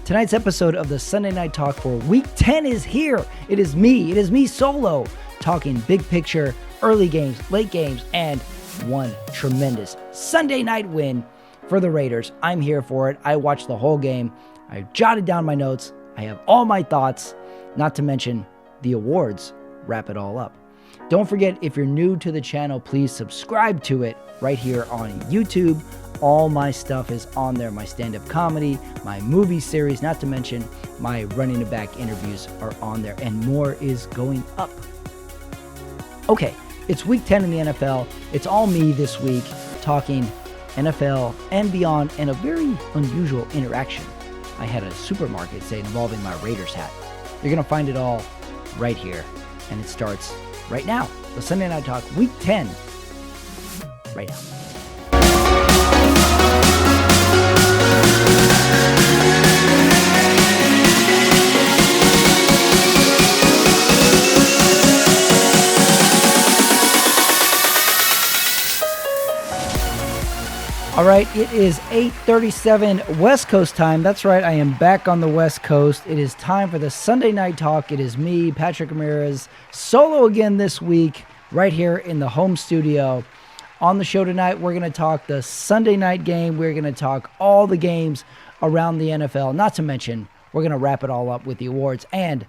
Tonight's episode of the Sunday Night Talk for Week 10 is here. It is me solo, talking big picture, early games, late games, and one tremendous Sunday night win for the Raiders. I'm here for it. I watched the whole game. I jotted down my notes. I have all my thoughts, not to mention the awards wrap it all up. Don't forget, if you're new to the channel, please subscribe to it right here on YouTube. All my stuff is on there. My stand-up comedy, my movie series, not to mention my running it back interviews are on there, and more is going up. Okay, it's week 10 in the NFL. It's all me this week talking NFL and beyond, and a very unusual interaction I had at a supermarket today involving my Raiders hat. You're going to find it all right here, and it starts right now. The Sunday Night Talk, week 10, right now. All right, it is 8:37 West Coast time. That's right, I am back on the West Coast. It is time for the Sunday Night Talk. It is me, Patrick Ramirez, solo again this week, right here in the home studio. On the show tonight, we're going to talk the Sunday night game. We're going to talk all the games around the NFL. Not to mention, we're going to wrap it all up with the awards and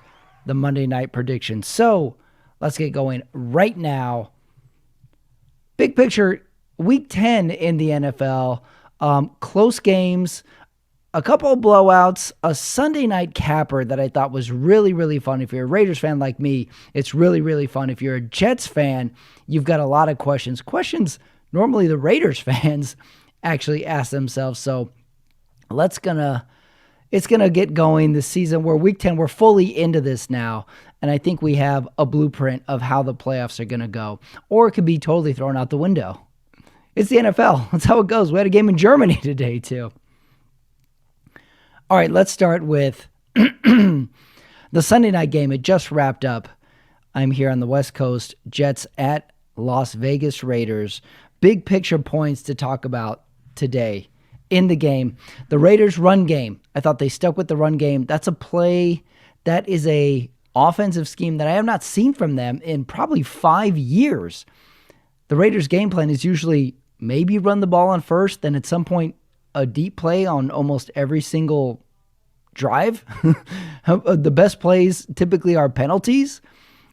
the Monday night predictions. So let's get going right now. Big picture, Week 10 in the NFL, close games, a couple of blowouts, a Sunday night capper that I thought was really, really fun. If you're a Raiders fan like me, it's really, really fun. If you're a Jets fan, you've got a lot of questions. Questions normally the Raiders fans actually ask themselves. So it's going to get going this season. We're week 10. We're fully into this now. And I think we have a blueprint of how the playoffs are going to go. Or it could be totally thrown out the window. It's the NFL. That's how it goes. We had a game in Germany today, too. All right, let's start with the Sunday night game. It just wrapped up. I'm here on the West Coast. Jets at Las Vegas Raiders. Big picture points to talk about today in the game. The Raiders' run game. I thought they stuck with the run game. That's a play. That is a offensive scheme that I have not seen from them in probably 5 years. The Raiders' game plan is usually maybe run the ball on first, then at some point a deep play on almost every single drive. The best plays typically are penalties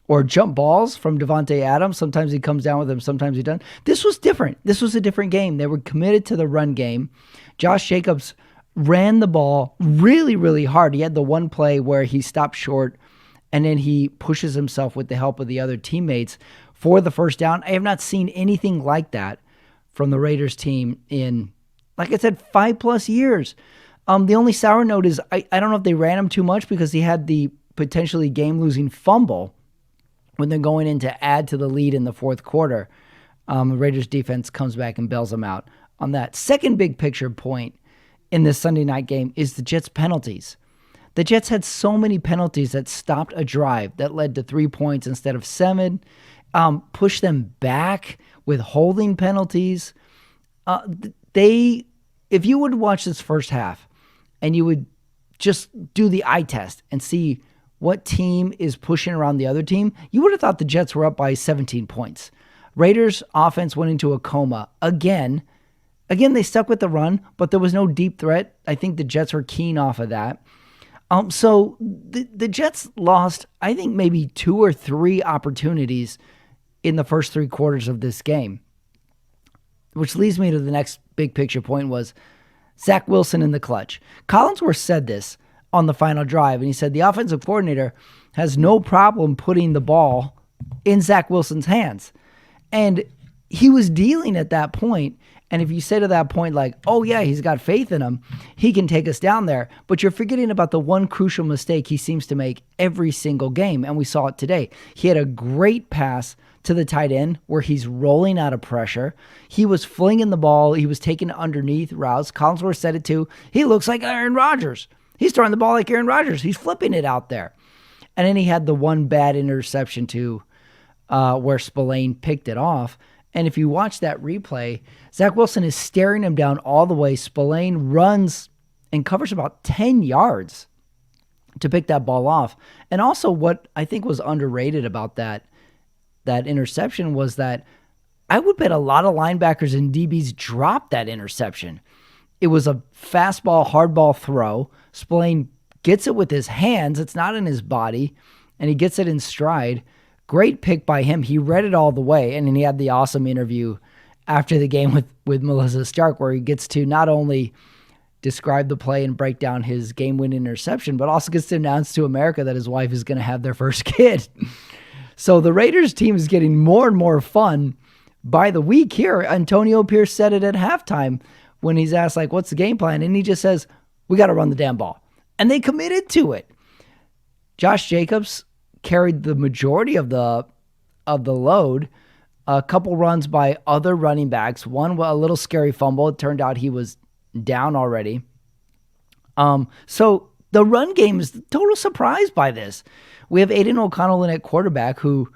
or jump balls from Devontae Adams. Sometimes he comes down with them, sometimes he doesn't. This was different. This was a different game. They were committed to the run game. Josh Jacobs ran the ball really, really hard. He had the one play where he stopped short and then he pushes himself with the help of the other teammates for the first down. I have not seen anything like that from the Raiders team in, like I said, 5+ years. The only sour note is I don't know if they ran him too much because he had the potentially game-losing fumble when they're going in to add to the lead in the fourth quarter. The Raiders defense comes back and bails them out on that. Second big picture point in this Sunday night game is the Jets' penalties. The Jets had so many penalties that stopped a drive that led to 3 points instead of 7. Push them back with holding penalties. If you would watch this first half and you would just do the eye test and see what team is pushing around the other team, you would have thought the Jets were up by 17 points. Raiders offense went into a coma again. Again, they stuck with the run, but there was no deep threat. I think the Jets were keen off of that. So the Jets lost, I think, maybe 2 or 3 opportunities in the first 3 quarters of this game, which leads me to the next big picture point was Zach Wilson in the clutch. Collinsworth said this on the final drive, and he said the offensive coordinator has no problem putting the ball in Zach Wilson's hands. And he was dealing at that point. And if you say to that point, like, oh yeah, he's got faith in him, he can take us down there. But you're forgetting about the one crucial mistake he seems to make every single game. And we saw it today. He had a great pass to the tight end where he's rolling out of pressure. He was flinging the ball. He was taking underneath routes. Collinsworth said it too. He looks like Aaron Rodgers. He's throwing the ball like Aaron Rodgers. He's flipping it out there. And then he had the one bad interception too, where Spillane picked it off. And if you watch that replay, Zach Wilson is staring him down all the way. Spillane runs and covers about 10 yards to pick that ball off. And also what I think was underrated about that interception was that I would bet a lot of linebackers and DBs dropped that interception. It was a fastball, hardball throw. Spillane gets it with his hands. It's not in his body, and he gets it in stride. Great pick by him. He read it all the way, and then he had the awesome interview after the game with Melissa Stark, where he gets to not only describe the play and break down his game-winning interception, but also gets to announce to America that his wife is going to have their first kid. So the Raiders team is getting more and more fun by the week here. Antonio Pierce said it at halftime when he's asked, like, what's the game plan? And he just says, we got to run the damn ball. And they committed to it. Josh Jacobs carried the majority of the load. A couple runs by other running backs. One, a little scary fumble. It turned out he was down already. So the run game is total surprise by this. We have Aiden O'Connell in at quarterback who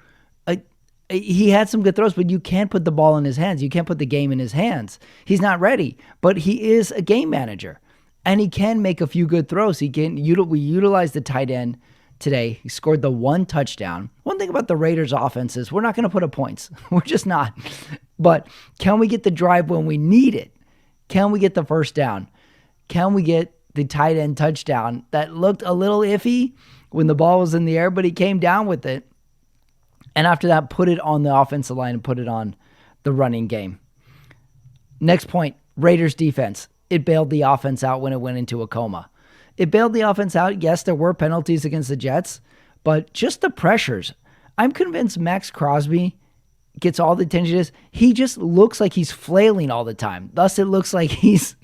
he had some good throws, but you can't put the ball in his hands. You can't put the game in his hands. He's not ready, but he is a game manager, and he can make a few good throws. We utilized the tight end today. He scored the one touchdown. One thing about the Raiders offense is we're not going to put up points. We're just not. But can we get the drive when we need it? Can we get the first down? Can we get the tight end touchdown that looked a little iffy when the ball was in the air, but he came down with it? And after that, put it on the offensive line and put it on the running game. Next point, Raiders defense. It bailed the offense out when it went into a coma. It bailed the offense out. Yes, there were penalties against the Jets, but just the pressures. I'm convinced Max Crosby gets all the attention. He just looks like he's flailing all the time. Thus, it looks like he's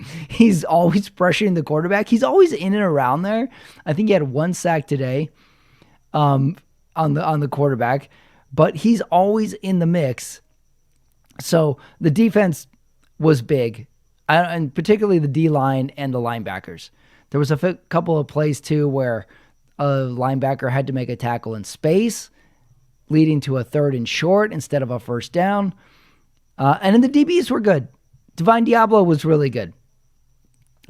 always pressuring the quarterback. He's always in and around there. I think he had one sack today on the quarterback, but he's always in the mix. So the defense was big, and particularly the D-line and the linebackers. There was a couple of plays, too, where a linebacker had to make a tackle in space, leading to a 3rd and short instead of a first down. And then the DBs were good. Divine Diablo was really good.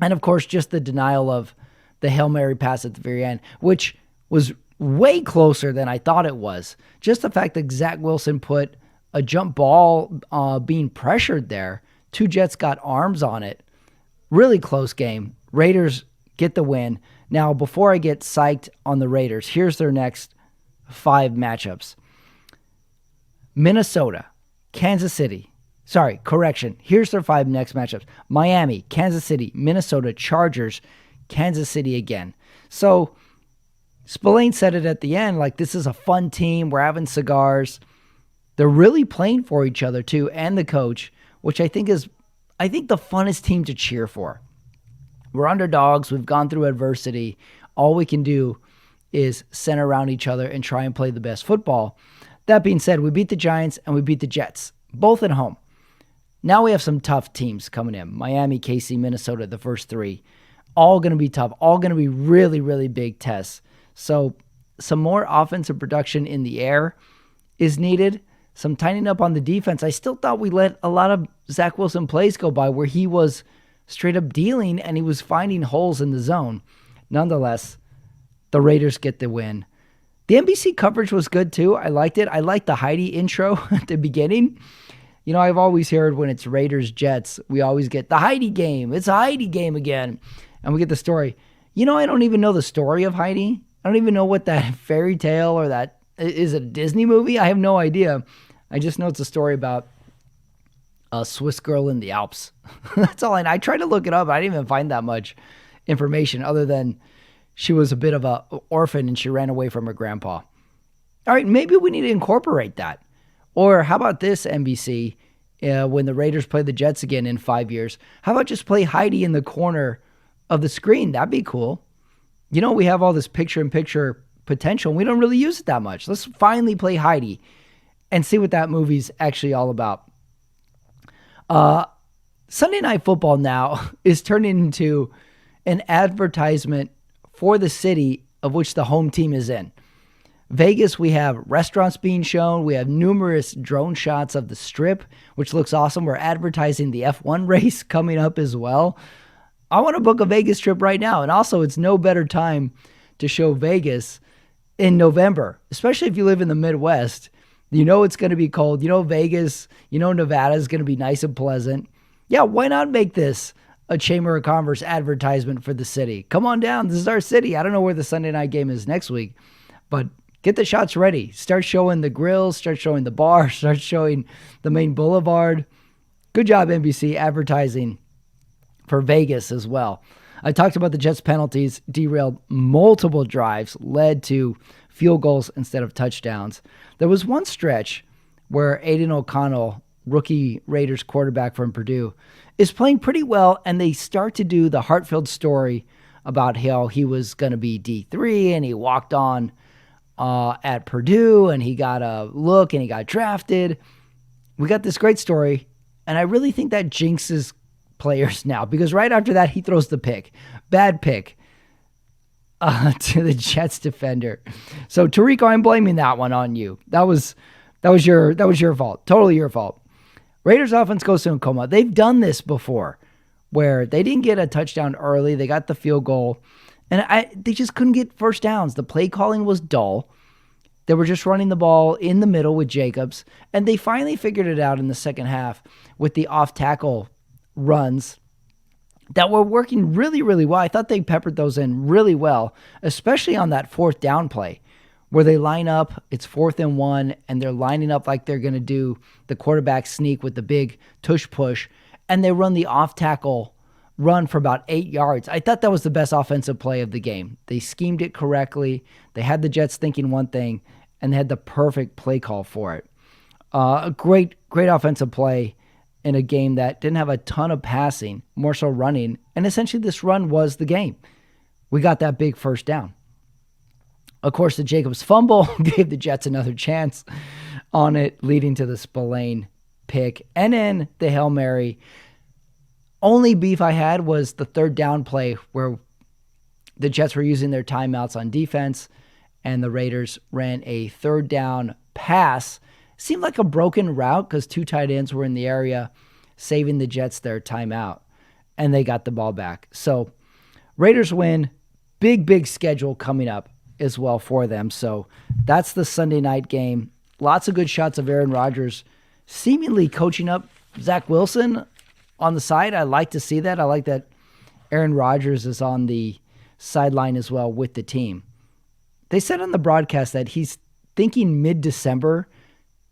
And, of course, just the denial of the Hail Mary pass at the very end, which was way closer than I thought it was. Just the fact that Zach Wilson put a jump ball being pressured there. 2 Jets got arms on it. Really close game. Raiders get the win. Now, before I get psyched on the Raiders, here's their next 5 matchups. Minnesota, Kansas City. Sorry, correction. Here's their 5 next matchups. Miami, Kansas City, Minnesota, Chargers, Kansas City again. So Spillane said it at the end, like, this is a fun team. We're having cigars. They're really playing for each other, too, and the coach, which I think is the funnest team to cheer for. We're underdogs. We've gone through adversity. All we can do is center around each other and try and play the best football. That being said, we beat the Giants and we beat the Jets, both at home. Now we have some tough teams coming in. Miami, KC, Minnesota, the first 3. All going to be tough. All going to be really, really big tests. So some more offensive production in the air is needed. Some tightening up on the defense. I still thought we let a lot of Zach Wilson plays go by where he was straight up dealing and he was finding holes in the zone. Nonetheless, the Raiders get the win. The NBC coverage was good too. I liked it. I liked the Heidi intro at the beginning. You know, I've always heard when it's Raiders Jets, we always get the Heidi game. It's a Heidi game again. And we get the story. You know, I don't even know the story of Heidi. I don't even know what that fairy tale or that is a Disney movie. I have no idea. I just know it's a story about a Swiss girl in the Alps. That's all I know. I tried to look it up. I didn't even find that much information other than she was a bit of an orphan and she ran away from her grandpa. All right, maybe we need to incorporate that. Or how about this, NBC, when the Raiders play the Jets again in 5 years? How about just play Heidi in the corner of the screen? That'd be cool. You know, we have all this picture-in-picture potential, and we don't really use it that much. Let's finally play Heidi and see what that movie's actually all about. Sunday Night Football now is turning into an advertisement for the city of which the home team is in. Vegas, we have restaurants being shown. We have numerous drone shots of the Strip, which looks awesome. We're advertising the F1 race coming up as well. I want to book a Vegas trip right now. And also, it's no better time to show Vegas in November, especially if you live in the Midwest. You know it's going to be cold. You know Vegas, you know Nevada is going to be nice and pleasant. Yeah, why not make this a Chamber of Commerce advertisement for the city? Come on down. This is our city. I don't know where the Sunday night game is next week, but get the shots ready. Start showing the grills, start showing the bar, start showing the main boulevard. Good job, NBC, advertising for Vegas as well. I talked about the Jets' penalties derailed multiple drives, led to field goals instead of touchdowns. There was one stretch where Aiden O'Connell, rookie Raiders quarterback from Purdue, is playing pretty well, and they start to do the heart-filled story about how he was going to be D3 and he walked on at Purdue and he got a look and he got drafted. We got this great story, and I really think that jinxes players now because right after that he throws the pick. Bad pick to the Jets defender. So Tariq, I'm blaming that one on you. That was your fault. Totally your fault. Raiders offense goes to a coma. They've done this before where they didn't get a touchdown early. They got the field goal, and they just couldn't get first downs. The play calling was dull. They were just running the ball in the middle with Jacobs, and they finally figured it out in the second half with the off-tackle runs that were working really, really well. I thought they peppered those in really well, especially on that fourth down play where they line up, it's 4th and 1, and they're lining up like they're going to do the quarterback sneak with the big tush push, and they run the off-tackle run for about 8 yards. I thought that was the best offensive play of the game. They schemed it correctly. They had the Jets thinking one thing, and they had the perfect play call for it. A great offensive play in a game that didn't have a ton of passing, more so running, and essentially this run was the game. We got that big first down. Of course, the Jacobs fumble gave the Jets another chance on it, leading to the Spillane pick. And then the Hail Mary. Only beef I had was the third down play where the Jets were using their timeouts on defense, and the Raiders ran a third down pass. Seemed like a broken route because 2 tight ends were in the area, saving the Jets their timeout, and they got the ball back. So Raiders win. Big schedule coming up as well for them. So that's the Sunday night game. Lots of good shots of Aaron Rodgers seemingly coaching up Zach Wilson on the side. I like to see that. I like that Aaron Rodgers is on the sideline as well with the team. They said on the broadcast that he's thinking mid-December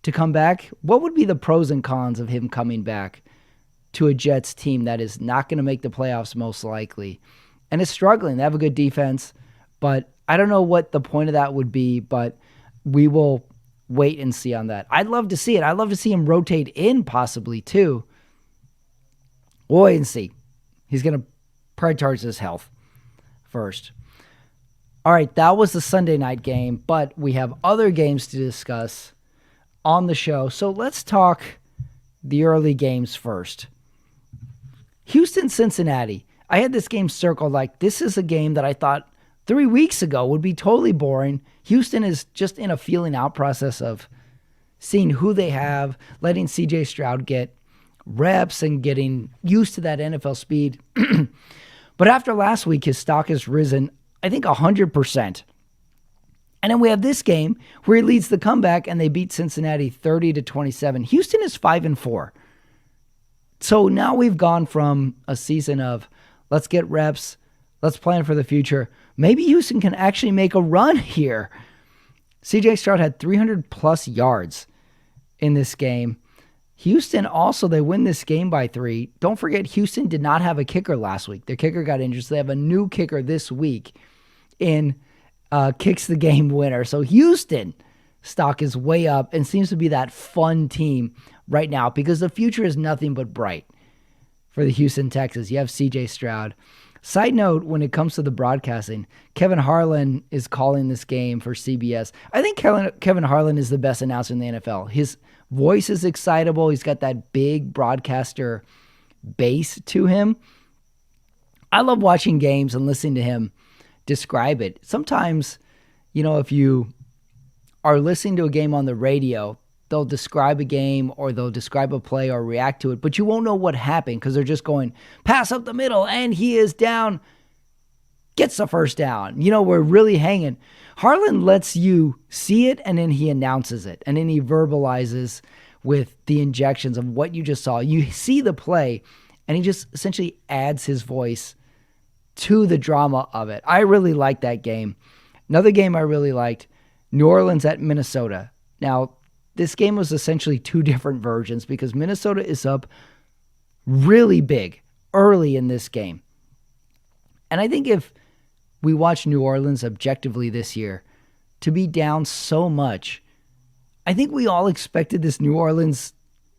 to come back. What would be the pros and cons of him coming back to a Jets team that is not going to make the playoffs most likely and is struggling? They have a good defense, but I don't know what the point of that would be, but we will wait and see on that. I'd love to see it. I'd love to see him rotate in possibly too. We'll wait and see. He's going to prioritize his health first. All right, that was the Sunday night game, but we have other games to discuss on the show. So let's talk the early games first. Houston, Cincinnati. I had this game circled like this is a game that I thought 3 weeks ago would be totally boring. Houston is just in a feeling out process of seeing who they have, letting CJ Stroud get reps and getting used to that NFL speed. But after last week, his stock has risen, I think, 100%. And then we have this game where he leads the comeback and they beat Cincinnati 30-27. Houston is 5-4. So now we've gone from a season of let's get reps, let's plan for the future. Maybe Houston can actually make a run here. CJ Stroud had 300-plus yards in this game. Houston also, they win this game by 3. Don't forget, Houston did not have a kicker last week. Their kicker got injured, so they have a new kicker this week in kicks the game winner. So Houston stock is way up and seems to be that fun team right now because the future is nothing but bright for the Houston Texans. You have CJ Stroud. Side note, when it comes to the broadcasting, Kevin Harlan is calling this game for CBS. I think Kevin Harlan is the best announcer in the NFL. His voice is excitable. He's got that big broadcaster bass to him. I love watching games and listening to him describe it. Sometimes, if you are listening to a game on the radio, they'll describe a game or they'll describe a play or react to it, but you won't know what happened because they're just going, pass up the middle, and he is down, gets the first down. We're really hanging. Harlan lets you see it, and then he announces it, and then he verbalizes with the injections of what you just saw. You see the play, and he just essentially adds his voice to the drama of it. I really liked that game. Another game I really liked, New Orleans at Minnesota. Now, this game was essentially two different versions because Minnesota is up really big early in this game. And I think if we watch New Orleans objectively this year, to be down so much, I think we all expected this New Orleans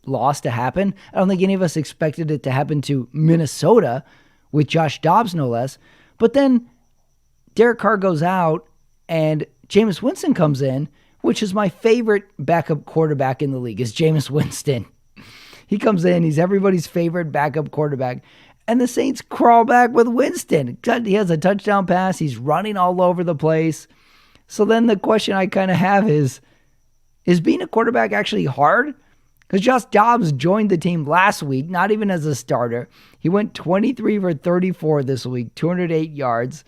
loss to happen. I don't think any of us expected it to happen to Minnesota with Josh Dobbs, no less. But then Derek Carr goes out and Jameis Winston comes in, which is my favorite backup quarterback in the league, is Jameis Winston. He comes in, he's everybody's favorite backup quarterback. And the Saints crawl back with Winston. He has a touchdown pass. He's running all over the place. So then the question I kind of have is being a quarterback actually hard? Because Josh Dobbs joined the team last week, not even as a starter. He went 23 for 34 this week, 208 yards.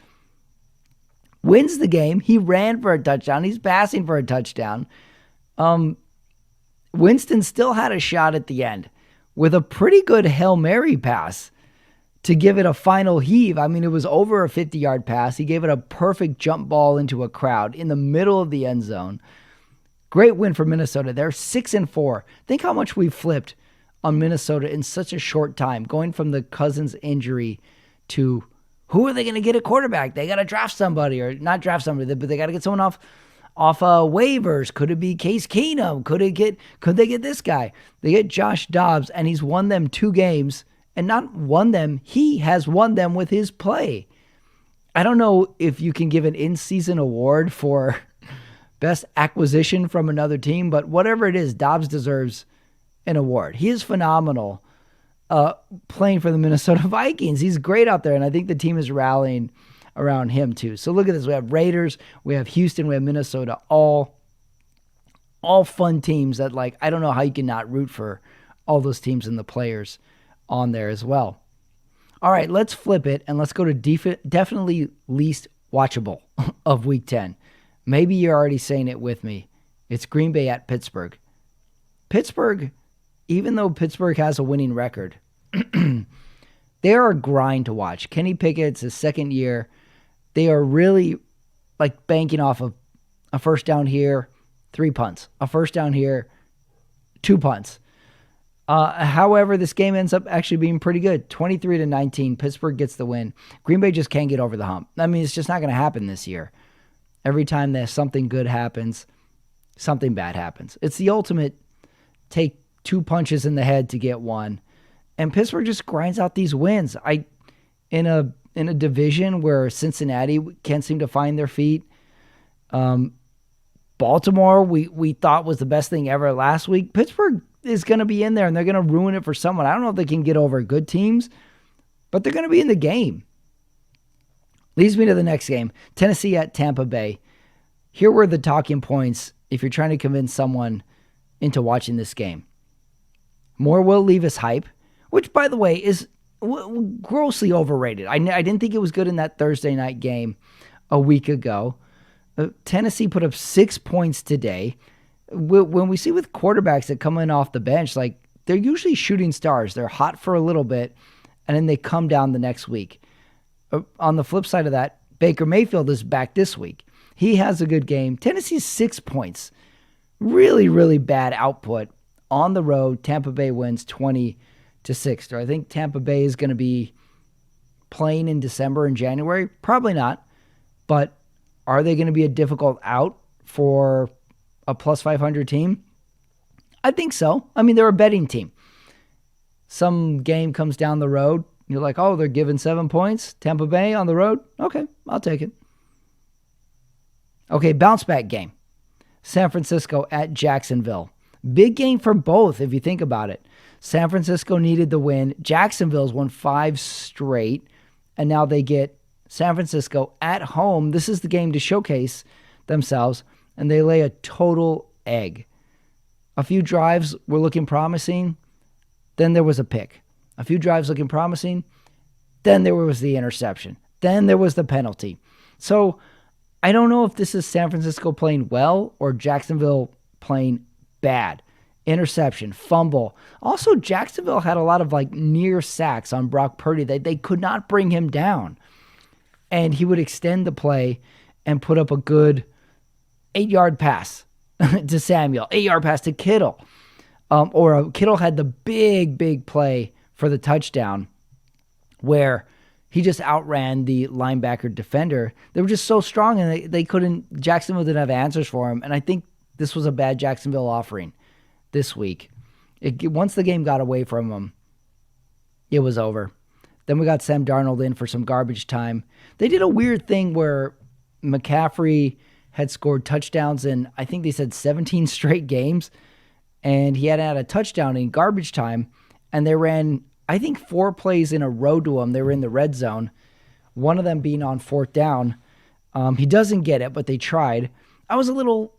Wins the game. He ran for a touchdown. He's passing for a touchdown. Winston still had a shot at the end with a pretty good Hail Mary pass to give it a final heave. I mean, it was over a 50-yard pass. He gave it a perfect jump ball into a crowd in the middle of the end zone. Great win for Minnesota. They're 6-4. Think how much we flipped on Minnesota in such a short time, going from the Cousins injury to who are they going to get a quarterback? They got to draft somebody, or not draft somebody, but they got to get someone off waivers. Could it be Case Keenum? Could they get this guy? They get Josh Dobbs, and he's won them 2 games, and not won them. He has won them with his play. I don't know if you can give an in-season award for best acquisition from another team, but whatever it is, Dobbs deserves an award. He is phenomenal playing for the Minnesota Vikings. He's great out there, and I think the team is rallying around him too. So look at this. We have Raiders, we have Houston, we have Minnesota, all fun teams that, like, I don't know how you can not root for all those teams and the players on there as well. All right, let's flip it, and let's go to definitely least watchable of Week 10. Maybe you're already saying it with me. It's Green Bay at Pittsburgh. Pittsburgh, even though Pittsburgh has a winning record, they are a grind to watch. Kenny Pickett's his second year. They are really like banking off of a first down here, 3 punts. A first down here, 2 punts. However, this game ends up actually being pretty good. 23-19, Pittsburgh gets the win. Green Bay just can't get over the hump. I mean, it's just not going to happen this year. Every time there's something good happens, something bad happens. It's the ultimate take 2 punches in the head to get one. And Pittsburgh just grinds out these wins. In a division where Cincinnati can't seem to find their feet. Baltimore, we thought was the best thing ever last week. Pittsburgh is going to be in there, and they're going to ruin it for someone. I don't know if they can get over good teams, but they're going to be in the game. Leads me to the next game, Tennessee at Tampa Bay. Here were the talking points if you're trying to convince someone into watching this game. More Will Levis hype, which, by the way, is grossly overrated. I didn't think it was good in that Thursday night game a week ago. Tennessee put up 6 points today. When we see with quarterbacks that come in off the bench, like, they're usually shooting stars. They're hot for a little bit, and then they come down the next week. On the flip side of that, Baker Mayfield is back this week. He has a good game. Tennessee's 6 points. Really, really bad output on the road. Tampa Bay wins 20-6. Do I think Tampa Bay is going to be playing in December and January? Probably not. But are they going to be a difficult out for a plus 500 team? I think so. I mean, they're a betting team. Some game comes down the road. You're like, oh, they're giving 7 points. Tampa Bay on the road? Okay, I'll take it. Okay, bounce back game. San Francisco at Jacksonville. Big game for both if you think about it. San Francisco needed the win. Jacksonville's won 5 straight. And now they get San Francisco at home. This is the game to showcase themselves. And they lay a total egg. A few drives were looking promising. Then there was a pick. A few drives looking promising. Then there was the interception. Then there was the penalty. So I don't know if this is San Francisco playing well or Jacksonville playing bad. Interception, fumble. Also, Jacksonville had a lot of near sacks on Brock Purdy. They could not bring him down. And he would extend the play and put up a good 8-yard pass to Samuel, 8-yard pass to Kittle. Kittle had the big play for the touchdown where he just outran the linebacker defender. They were just so strong and they couldn't, Jacksonville didn't have answers for him. And I think this was a bad Jacksonville offering this week. Once the game got away from him, it was over. Then we got Sam Darnold in for some garbage time. They did a weird thing where McCaffrey had scored touchdowns in, I think they said 17 straight games, and he hadn't had a touchdown in garbage time, and they ran, I think, 4 plays in a row to him. They were in the red zone, one of them being on 4th down. He doesn't get it, but they tried. I was a little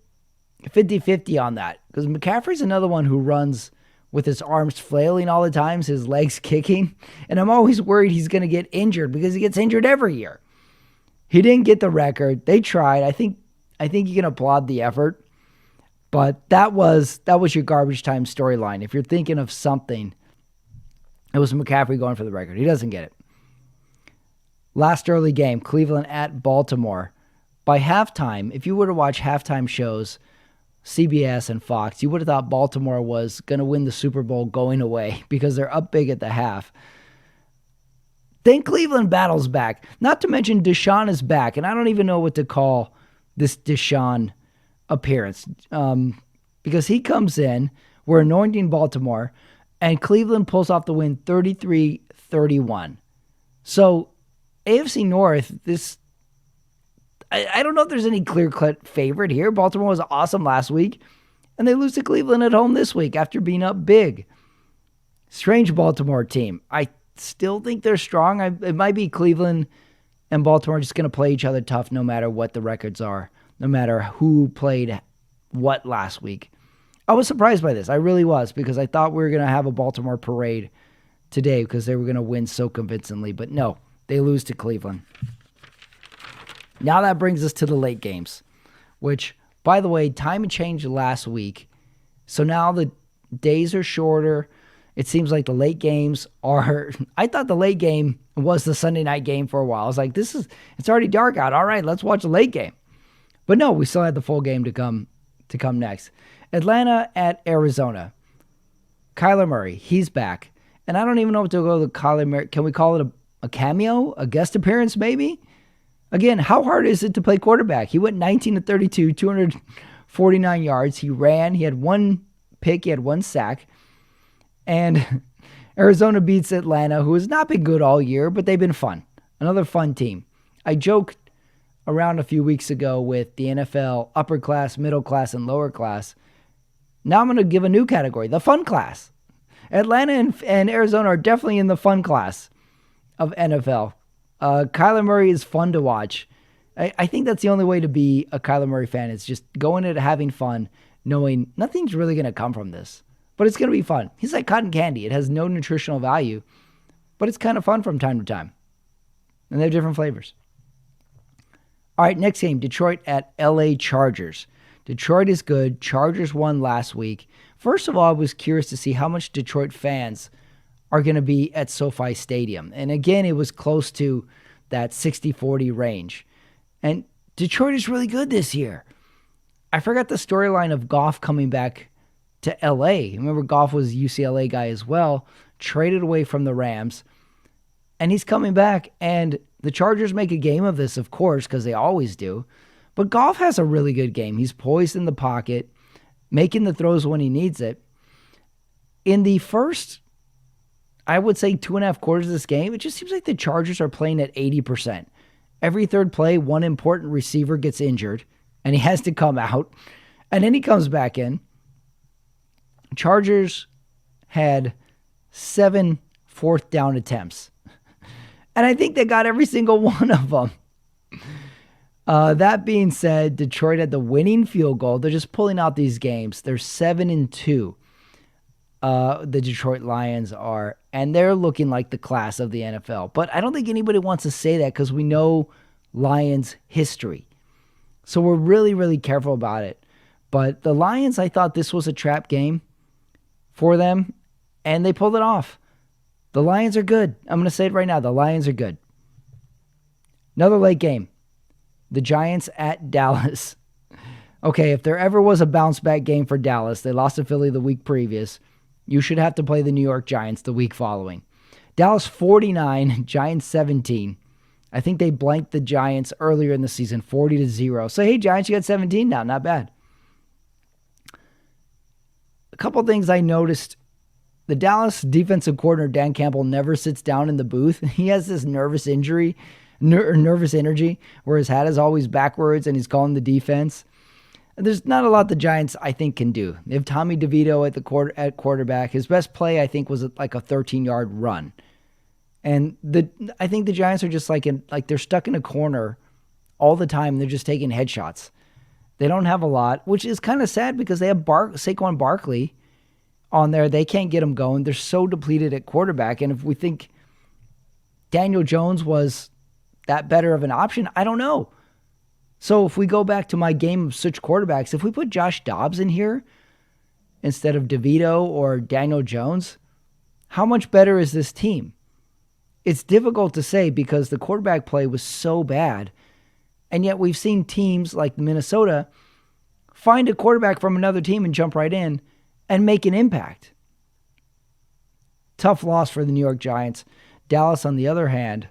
50-50 on that because McCaffrey's another one who runs with his arms flailing all the time, his legs kicking, and I'm always worried he's going to get injured because he gets injured every year. He didn't get the record. They tried. I think you can applaud the effort, but that was your garbage time storyline. If you're thinking of something, it was McCaffrey going for the record. He doesn't get it. Last early game, Cleveland at Baltimore. By halftime, if you were to watch halftime shows, CBS and Fox, you would have thought Baltimore was going to win the Super Bowl going away because they're up big at the half. Then Cleveland battles back. Not to mention Deshaun is back, and I don't even know what to call this Deshaun appearance because he comes in, we're anointing Baltimore, and Cleveland pulls off the win 33-31. So AFC North, I don't know if there's any clear-cut favorite here. Baltimore was awesome last week, and they lose to Cleveland at home this week after being up big. Strange Baltimore team. I still think they're strong. It might be Cleveland and Baltimore just going to play each other tough no matter what the records are, no matter who played what last week. I was surprised by this. I really was, because I thought we were going to have a Baltimore parade today because they were going to win so convincingly. But no, they lose to Cleveland. Now that brings us to the late games, which, by the way, time changed last week. So now the days are shorter. It seems like the late games are, I thought the late game was the Sunday night game for a while. I was like, it's already dark out. All right, let's watch the late game. But no, we still had the full game to come next. Atlanta at Arizona. Kyler Murray, he's back. And I don't even know what to go with Kyler Murray. Can we call it a cameo? A guest appearance maybe? Again, how hard is it to play quarterback? He went 19-32, 249 yards. He ran. He had 1 pick. He had 1 sack. And Arizona beats Atlanta, who has not been good all year, but they've been fun. Another fun team. I joked around a few weeks ago with the NFL upper class, middle class, and lower class. Now I'm going to give a new category, the fun class. Atlanta and Arizona are definitely in the fun class of NFL. Kyler Murray is fun to watch. I think that's the only way to be a Kyler Murray fan. It's just going into having fun, knowing nothing's really going to come from this. But it's going to be fun. He's like cotton candy. It has no nutritional value, but it's kind of fun from time to time. And they have different flavors. All right, next game, Detroit at LA Chargers. Detroit is good. Chargers won last week. First of all, I was curious to see how much Detroit fans are going to be at SoFi Stadium. And again, it was close to that 60-40 range. And Detroit is really good this year. I forgot the storyline of Goff coming back to LA. Remember, Goff was a UCLA guy as well, traded away from the Rams. And he's coming back, and the Chargers make a game of this, of course, because they always do. But Goff has a really good game. He's poised in the pocket, making the throws when he needs it. In the first, I would say, 2.5 quarters of this game, it just seems like the Chargers are playing at 80%. Every third play, one important receiver gets injured, and he has to come out. And then he comes back in. Chargers had 7 fourth down attempts. And I think they got every single one of them. That being said, Detroit had the winning field goal. They're just pulling out these games. They're 7-2. The Detroit Lions are, and they're looking like the class of the NFL. But I don't think anybody wants to say that because we know Lions history. So we're really, really careful about it. But the Lions, I thought this was a trap game for them, and they pulled it off. The Lions are good. I'm going to say it right now. The Lions are good. Another late game. The Giants at Dallas. Okay, if there ever was a bounce back game for Dallas, they lost to Philly the week previous. You should have to play the New York Giants the week following. Dallas 49, Giants 17. I think they blanked the Giants earlier in the season, 40-0. So, hey, Giants, you got 17 now. Not bad. A couple things I noticed. The Dallas defensive coordinator, Dan Campbell, never sits down in the booth. He has this nervous energy where his hat is always backwards and he's calling the defense. There's not a lot the Giants, I think, can do. They have Tommy DeVito at quarterback. His best play, I think, was like a 13-yard run. And I think the Giants are just like they're stuck in a corner all the time. They're just taking headshots. They don't have a lot, which is kind of sad because they have Saquon Barkley on there. They can't get him going. They're so depleted at quarterback. And if we think Daniel Jones was that better of an option, I don't know. So if we go back to my game of such quarterbacks, if we put Josh Dobbs in here instead of DeVito or Daniel Jones, how much better is this team? It's difficult to say because the quarterback play was so bad. And yet we've seen teams like Minnesota find a quarterback from another team and jump right in and make an impact. Tough loss for the New York Giants. Dallas, on the other hand,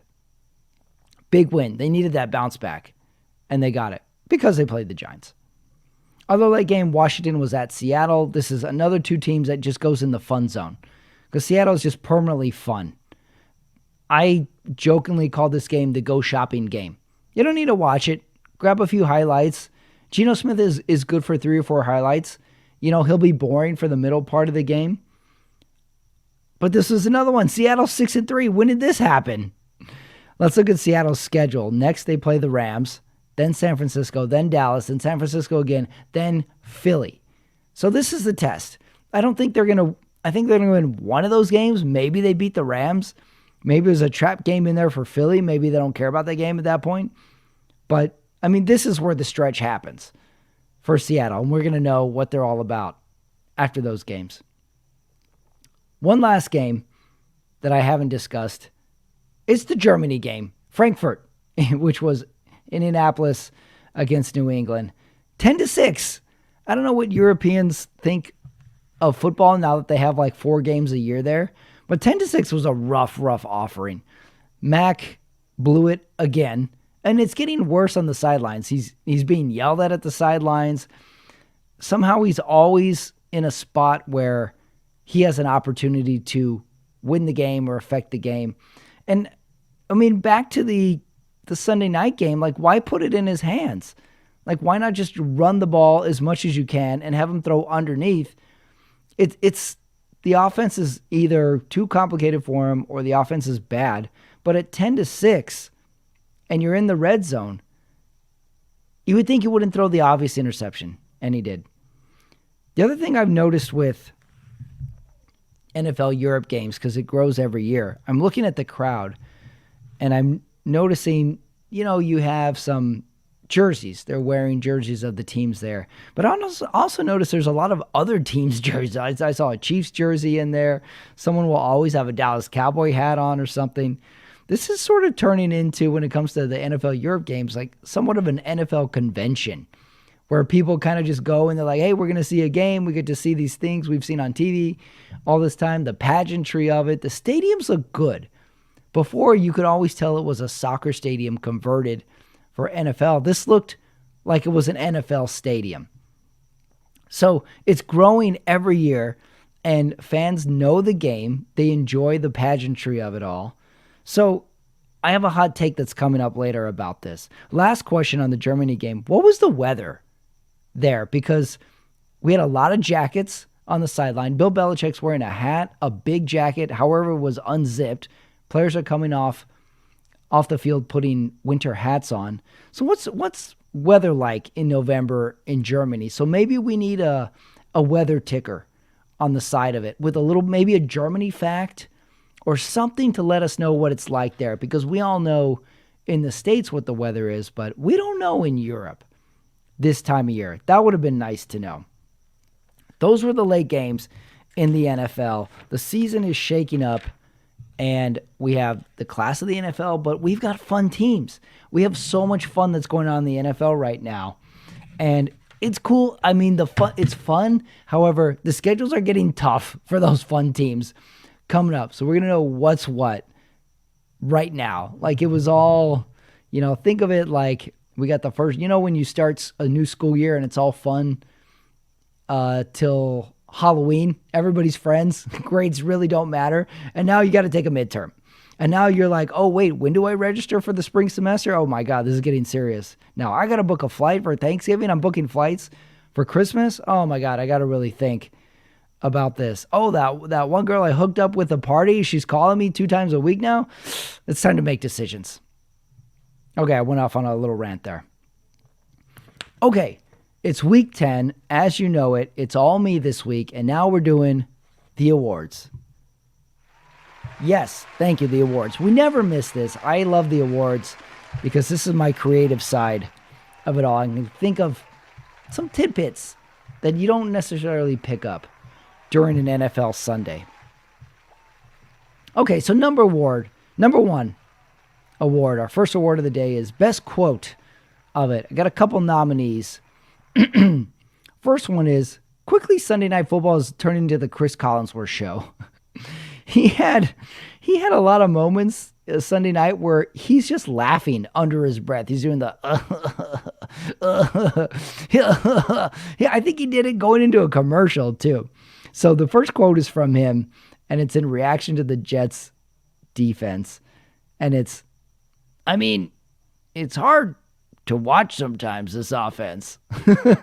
big win. They needed that bounce back. And they got it because they played the Giants. Other late game, Washington was at Seattle. This is another two teams that just goes in the fun zone because Seattle is just permanently fun. I jokingly call this game the go shopping game. You don't need to watch it. Grab a few highlights. Geno Smith is good for 3 or 4 highlights. You know, he'll be boring for the middle part of the game. But this is another one. Seattle 6-3. When did this happen? Let's look at Seattle's schedule. Next, they play the Rams. Then San Francisco, then Dallas, then San Francisco again, then Philly. So this is the test. I think they're going to win one of those games. Maybe they beat the Rams. Maybe there's a trap game in there for Philly. Maybe they don't care about that game at that point. But, I mean, this is where the stretch happens for Seattle, and we're going to know what they're all about after those games. One last game that I haven't discussed is the Germany game, Frankfurt, which was Indianapolis against New England. 10-6. I don't know what Europeans think of football now that they have like 4 games a year there, but 10-6 was a rough offering. Mac blew it again, and it's getting worse on the sidelines. He's being yelled at the sidelines. Somehow he's always in a spot where he has an opportunity to win the game or affect the game. And I mean, back to the Sunday night game, like, why put it in his hands? Like, why not just run the ball as much as you can and have him throw underneath? It's the offense is either too complicated for him or the offense is bad. But at 10-6 and you're in the red zone, you would think he wouldn't throw the obvious interception, and he did. The other thing I've noticed with NFL Europe games, because it grows every year, I'm looking at the crowd and I'm noticing, you know, you have some jerseys. They're wearing jerseys of the teams there. But I also notice there's a lot of other teams' jerseys. I saw a Chiefs jersey in there. Someone will always have a Dallas Cowboy hat on or something. This is sort of turning into, when it comes to the NFL Europe games, like somewhat of an NFL convention where people kind of just go and they're like, hey, we're going to see a game. We get to see these things we've seen on TV all this time, the pageantry of it. The stadiums look good. Before, you could always tell it was a soccer stadium converted for NFL. This looked like it was an NFL stadium. So it's growing every year, and fans know the game. They enjoy the pageantry of it all. So I have a hot take that's coming up later about this. Last question on the Germany game. What was the weather there? Because we had a lot of jackets on the sideline. Bill Belichick's wearing a hat, a big jacket, however it was unzipped. Players are coming off off the field putting winter hats on. So what's weather like in November in Germany? So maybe we need a weather ticker on the side of it with a little, maybe a Germany fact or something to let us know what it's like there, because we all know in the States what the weather is, but we don't know in Europe this time of year. That would have been nice to know. Those were the late games in the NFL. The season is shaking up, and we have the class of the NFL, but we've got fun teams. We have so much fun that's going on in the NFL right now, and it's cool. I mean, it's fun. However, the schedules are getting tough for those fun teams coming up. So we're going to know what's what right now. Like, it was all, think of it like we got the first, when you start a new school year and it's all fun till Halloween, everybody's friends, grades really don't matter. And now you got to take a midterm. And now you're like, oh, wait, when do I register for the spring semester? Oh, my God, this is getting serious. Now I got to book a flight for Thanksgiving. I'm booking flights for Christmas. Oh, my God, I got to really think about this. Oh, that one girl I hooked up with a party, she's calling me 2 times a week now. It's time to make decisions. Okay, I went off on a little rant there. Okay, it's week 10. As you know it, it's all me this week, and now we're doing the awards. Yes, thank you, the awards. We never miss this. I love the awards because this is my creative side of it all. I can think of some tidbits that you don't necessarily pick up during an NFL Sunday. Okay, so number 1 award, our first award of the day is Best Quote of it. I got a couple nominees. First one is, quickly Sunday Night Football is turning into the Chris Collinsworth show. He had a lot of moments Sunday night where he's just laughing under his breath. He's doing the yeah, I think he did it going into a commercial too. So the first quote is from him, and it's in reaction to the Jets defense. And it's hard to watch sometimes, this offense. The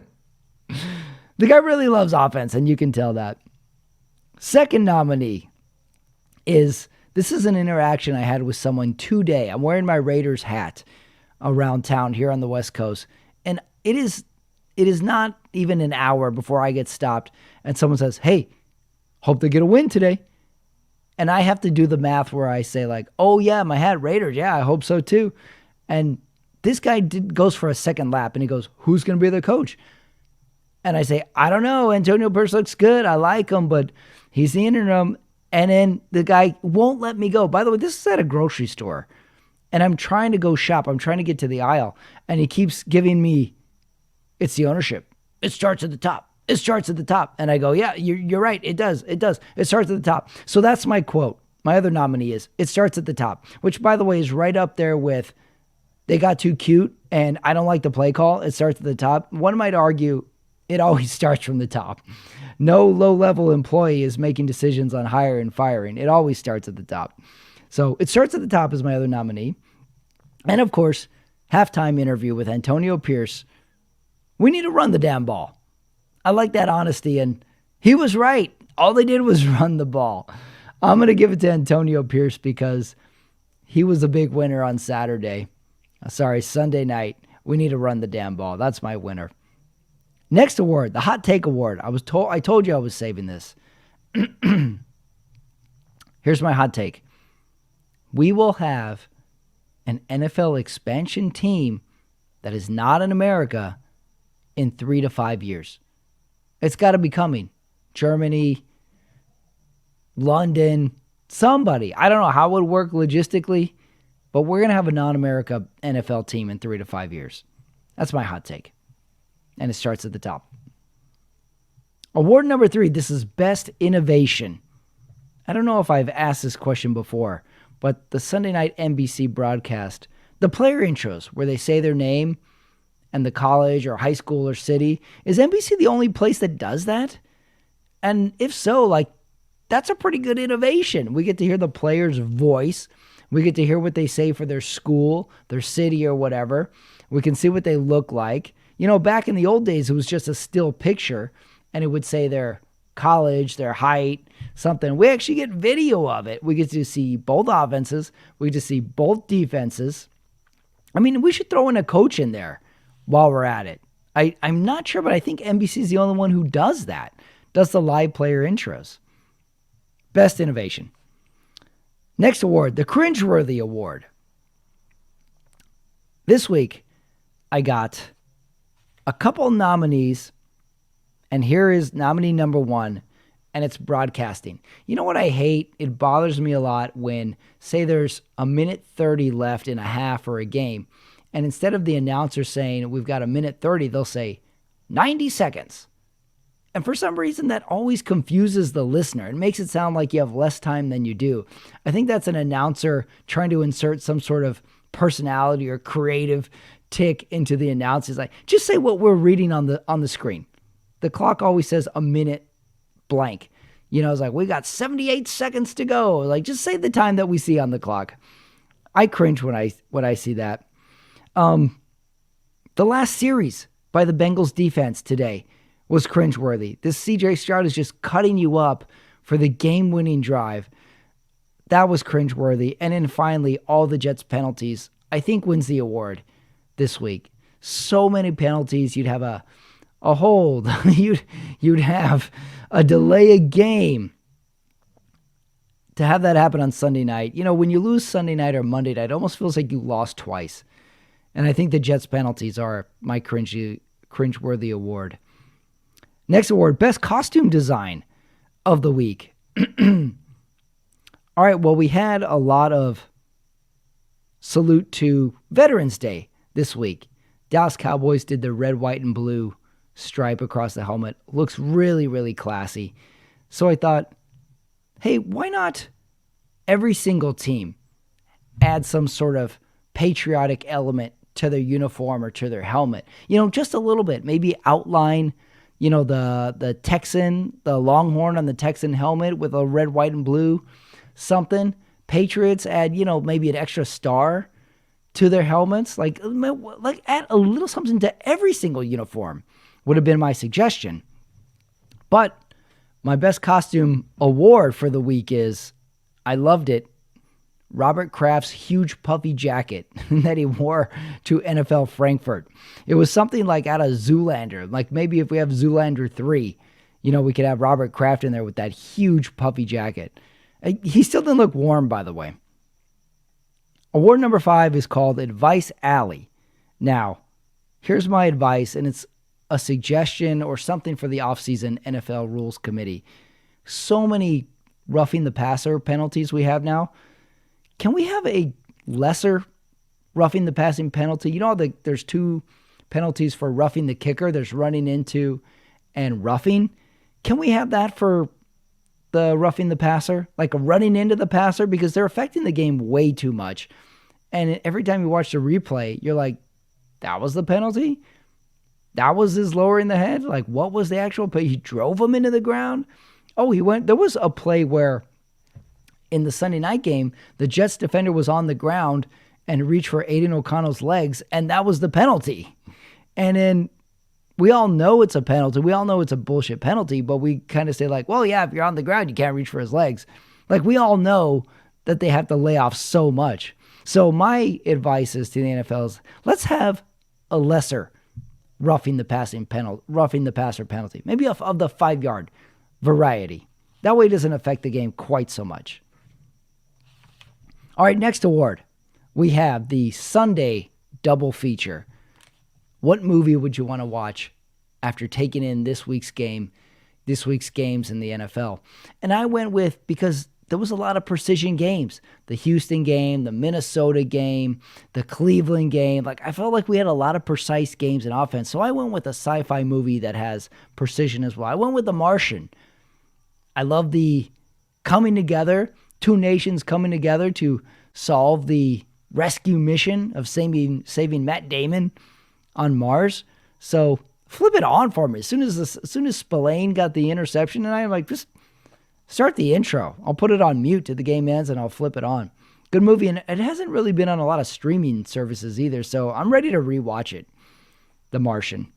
guy really loves offense, and you can tell that. Second nominee is, this is an interaction I had with someone today. I'm wearing my Raiders hat around town here on the West Coast, and it is not even an hour before I get stopped and someone says, hey, hope they get a win today. And I have to do the math where I say like, oh yeah, my hat, Raiders. Yeah, I hope so too. And this guy goes for a second lap and he goes, who's going to be the coach? And I say, I don't know. Antonio Pierce looks good. I like him, but he's the interim. And then the guy won't let me go. By the way, this is at a grocery store. And I'm trying to go shop. I'm trying to get to the aisle. And he keeps giving me, it's the ownership. It starts at the top. It starts at the top. And I go, yeah, you're right. It does. It does. It starts at the top. So that's my quote. My other nominee is, it starts at the top, which, by the way, is right up there with, they got too cute and I don't like the play call. It starts at the top. One might argue it always starts from the top. No low-level employee is making decisions on hiring and firing. It always starts at the top. So it starts at the top as my other nominee. And, of course, halftime interview with Antonio Pierce. We need to run the damn ball. I like that honesty, and he was right. All they did was run the ball. I'm going to give it to Antonio Pierce because he was a big winner on Sunday night. We need to run the damn ball. That's my winner. Next award, the Hot Take Award. I told you I was saving this. Here's my hot take. We will have an NFL expansion team that is not in America in 3 to 5 years. It's got to be coming. Germany, London, somebody. I don't know how it would work logistically, but we're going to have a non-America NFL team in 3 to 5 years. That's my hot take. And it starts at the top. Award number 3, this is Best Innovation. I don't know if I've asked this question before, but the Sunday night NBC broadcast, the player intros where they say their name and the college or high school or city, is NBC the only place that does that? And if so, that's a pretty good innovation. We get to hear the player's voice. We get to hear what they say for their school, their city, or whatever. We can see what they look like. Back in the old days, it was just a still picture, and it would say their college, their height, something. We actually get video of it. We get to see both offenses. We get to see both defenses. I mean, we should throw in a coach in there while we're at it. I'm not sure, but I think NBC is the only one who does that, does the live player intros. Best innovation. Next award, the Cringeworthy Award. This week, I got a couple nominees, and here is nominee number one, and it's broadcasting. You know what I hate? It bothers me a lot when, say there's a minute 30 left in a half or a game, and instead of the announcer saying, we've got a minute 30, they'll say 90 seconds. And for some reason, that always confuses the listener. It makes it sound like you have less time than you do. I think that's an announcer trying to insert some sort of personality or creative tick into the announce. It's like, just say what we're reading on the screen. The clock always says a minute blank. You know, it's like, we got 78 seconds to go. Like, just say the time that we see on the clock. I cringe when I see that. The last series by the Bengals defense today was cringeworthy. This CJ Stroud is just cutting you up for the game-winning drive. That was cringeworthy. And then finally, all the Jets penalties, I think wins the award this week. So many penalties. You'd have a hold. you'd have a delay a game. To have that happen on Sunday night, you know, when you lose Sunday night or Monday night, it almost feels like you lost twice. And I think the Jets penalties are my cringeworthy award. Next award, best costume design of the week. All right, well, we had a lot of salute to Veterans Day this week. Dallas Cowboys did the red, white, and blue stripe across the helmet. Looks really, really classy. So I thought, hey, why not every single team add some sort of patriotic element to their uniform or to their helmet? You know, just a little bit. Maybe outline, you know, the Texan, the Longhorn on the Texan helmet with a red, white, and blue something. Patriots add, you know, maybe an extra star to their helmets. Like add a little something to every single uniform would have been my suggestion. But my best costume award for the week is, I loved it, Robert Kraft's huge puffy jacket that he wore to NFL Frankfurt. It was something like out of Zoolander. Like maybe if we have Zoolander 3, you know, we could have Robert Kraft in there with that huge puffy jacket. He still didn't look warm, by the way. Award number 5 is called Advice Alley. Now, here's my advice, and it's a suggestion or something for the offseason NFL Rules Committee. So many roughing the passer penalties we have now. Can we have a lesser roughing the passing penalty? You know, there's 2 penalties for roughing the kicker. There's running into and roughing. Can we have that for the roughing the passer? Like a running into the passer? Because they're affecting the game way too much. And every time you watch the replay, you're like, that was the penalty? That was his lowering the head? Like, what was the actual play? He drove him into the ground? Oh, there was a play where in the Sunday night game, the Jets defender was on the ground and reached for Aiden O'Connell's legs, and that was the penalty. And then we all know it's a penalty. We all know it's a bullshit penalty, but we kind of say like, well, yeah, if you're on the ground, you can't reach for his legs. Like, we all know that they have to lay off so much. So my advice is to the NFL is, let's have a lesser roughing the passer penalty, maybe of the 5-yard variety. That way it doesn't affect the game quite so much. All right, next award. We have the Sunday double feature. What movie would you want to watch after taking in this week's games in the NFL? And I went with, because there was a lot of precision games. The Houston game, the Minnesota game, the Cleveland game. Like, I felt like we had a lot of precise games in offense. So I went with a sci-fi movie that has precision as well. I went with The Martian. I love the coming together, 2 nations coming together to solve the rescue mission of saving Matt Damon on Mars. So flip it on for me. As soon as Spillane got the interception, and I'm like, just start the intro. I'll put it on mute till the game ends, and I'll flip it on. Good movie, and it hasn't really been on a lot of streaming services either, so I'm ready to rewatch it. The Martian.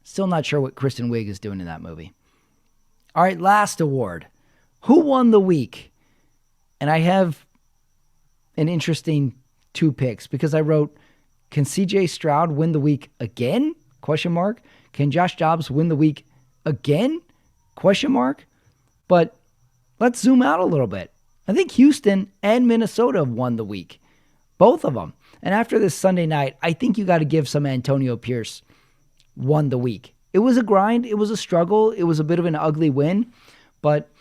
Still not sure what Kristen Wiig is doing in that movie. All right, last award. Who won the week? And I have an interesting 2 picks because I wrote, can CJ Stroud win the week again? ? Can Josh Dobbs win the week again? ? But let's zoom out a little bit. I think Houston and Minnesota won the week. Both of them. And after this Sunday night, I think you got to give some Antonio Pierce won the week. It was a grind. It was a struggle. It was a bit of an ugly win. But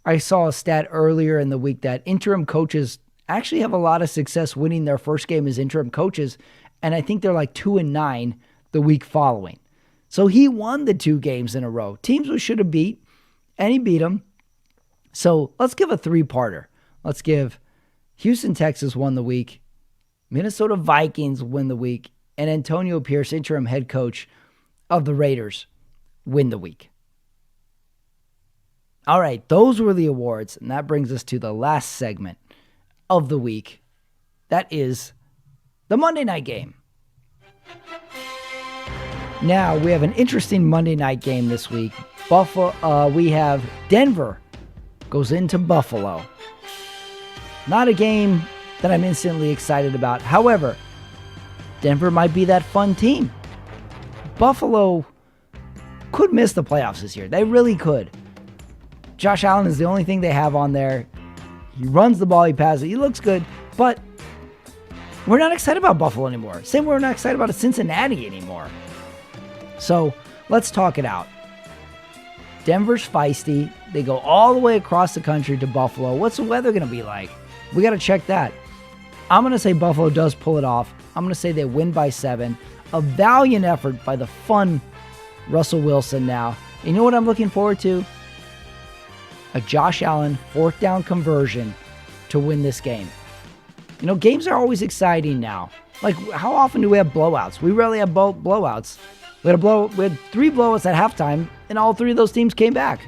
I saw a stat earlier in the week that interim coaches actually have a lot of success winning their first game as interim coaches. And I think they're like 2-9 the week following. So he won the 2 games in a row. Teams we should have beat, and he beat them. So let's give a 3-parter. Let's give Houston, Texas won the week, Minnesota Vikings win the week, and Antonio Pierce, interim head coach of the Raiders, win the week. All right, those were the awards, and that brings us to the last segment of the week. That is the Monday night game. Now, we have an interesting Monday night game this week. We have Denver goes into Buffalo. Not a game that I'm instantly excited about. However, Denver might be that fun team. Buffalo could miss the playoffs this year. They really could. Josh Allen is the only thing they have on there. He runs the ball, he passes it, he looks good, but we're not excited about Buffalo anymore. Same way we're not excited about Cincinnati anymore. So let's talk it out. Denver's feisty. They go all the way across the country to Buffalo. What's the weather going to be like? We got to check that. I'm going to say Buffalo does pull it off. I'm going to say they win by 7. A valiant effort by the fun Russell Wilson now. You know what I'm looking forward to? A Josh Allen 4th down conversion to win this game. You know, games are always exciting now. Like, how often do we have blowouts? We rarely have blowouts. We had 3 blowouts at halftime, and all 3 of those teams came back.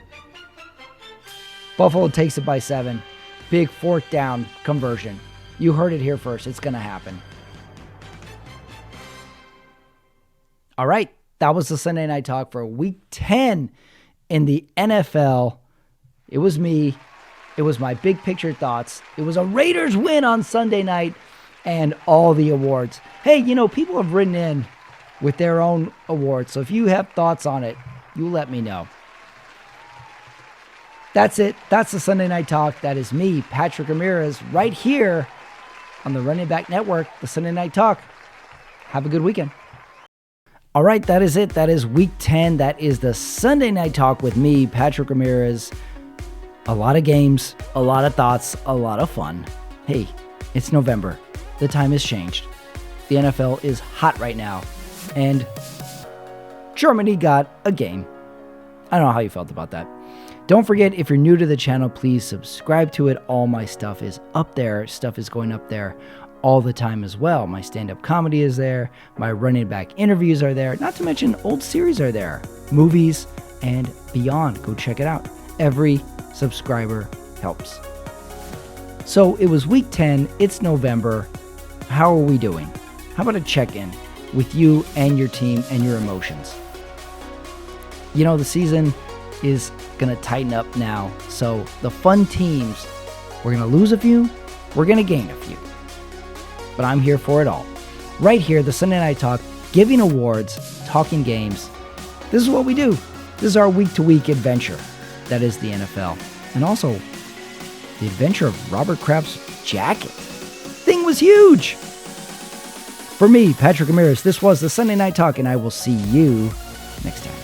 Buffalo takes it by 7. Big 4th down conversion. You heard it here first. It's going to happen. All right. That was the Sunday Night Talk for Week 10 in the NFL. It was me. It was my big picture thoughts. It was a Raiders win on Sunday night and all the awards. Hey, you know, people have written in with their own awards. So if you have thoughts on it, you let me know. That's it. That's the Sunday Night Talk. That is me, Patrick Ramirez, right here on the Running Back Network, the Sunday Night Talk. Have a good weekend. All right, that is it. That is Week 10. That is the Sunday Night Talk with me, Patrick Ramirez. A lot of games, a lot of thoughts, a lot of fun. Hey, it's November. The time has changed. The NFL is hot right now. And Germany got a game. I don't know how you felt about that. Don't forget, if you're new to the channel, please subscribe to it. All my stuff is up there. Stuff is going up there all the time as well. My stand-up comedy is there. My running back interviews are there. Not to mention old series are there. Movies and beyond. Go check it out. Every subscriber helps. So it was Week 10. It's November. How are we doing? How about a check-in with you and your team and your emotions? You know, the season is going to tighten up now. So the fun teams, we're going to lose a few, we're going to gain a few. But I'm here for it all. Right here, the Sunday Night Talk, giving awards, talking games. This is what we do. This is our week-to-week adventure. That is the NFL. And also, the adventure of Robert Kraft's jacket. Thing was huge. For me, Patrick Ramirez, this was the Sunday Night Talk, and I will see you next time.